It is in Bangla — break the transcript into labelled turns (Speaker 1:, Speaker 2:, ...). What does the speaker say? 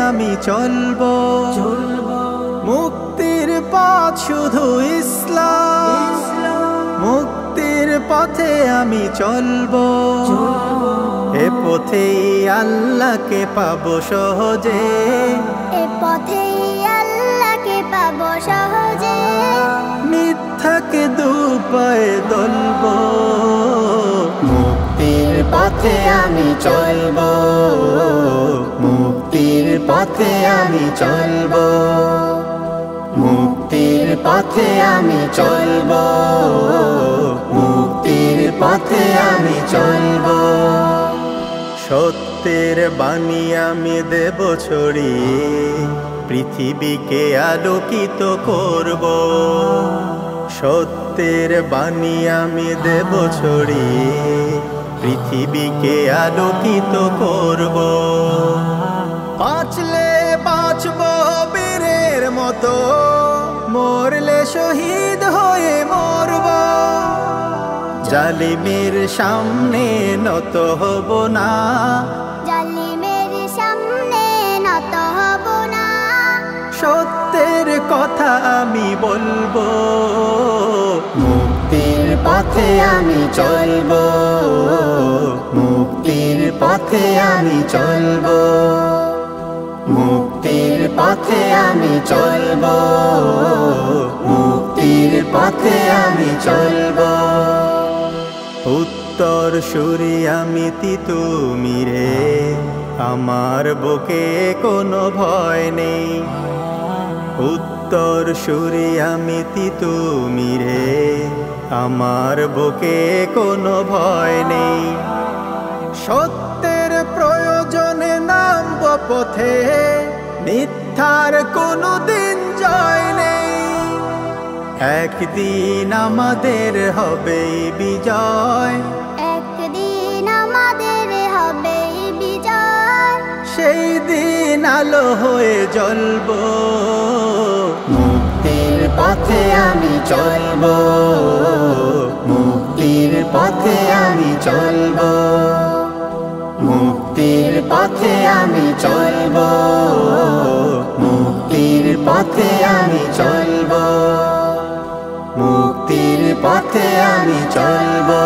Speaker 1: আমি চলবো, মুক্তির পথ শুধু ইসলাম, মুক্তির পথে আমি চলবো। এ পথেই আল্লাহকে পাবো সহজে,
Speaker 2: এ পথেই আল্লাহকে পাবো সহজে।
Speaker 1: মিথ্যাকে দুপায়ে দলবো, মুক্তির পথে আমি চলবো, মুক্তির পথে আমি চলবো, মুক্তির পথে আমি চলবো, মুক্তির পথে আমি চলবো। সত্যের বাণী আমি দেব ছড়িয়ে, পৃথিবীকে আলোকিত করব। সত্যের বাণী আমি দেব ছড়িয়ে, পৃথিবীকে আলোকিত করব। বাঁচলে বাঁচব বীরের মতো, মরলে শহীদ হয়ে মরব। জালিমের সামনে নত হব না,
Speaker 2: জালিমের সামনে নত হব না।
Speaker 1: সত্যের কথা আমি বলবো, মুক্তির পথে আমি চলবো, মুক্তির পথে আমি চলবো, মুক্তির পথে আমি চলবো, মুক্তির পথে আমি চলবো। উত্তর সুরি আমি তিতুমিরে, আমার বুকে কোনো ভয় নেই। উত্তর সুরি আমি তিতুমিরে, আমার বুকে কোনো ভয় নেই। সত্যের প্রয়োজনে নামব পথে, মিথ্যার কোনো দিন জয় নেই। একদিন আমাদের হবে বিজয়,
Speaker 2: একদিন আমাদের হবে বিজয়।
Speaker 1: সেই দিন আলো হয়ে জ্বলবো, মুক্তির পথে আমি চলবো, মুক্তির পথে আমি চলবো, মুক্তির পথে আমি চলবো, মুক্তির পথে আমি চলবো, মুক্তির পথে আমি চলবো।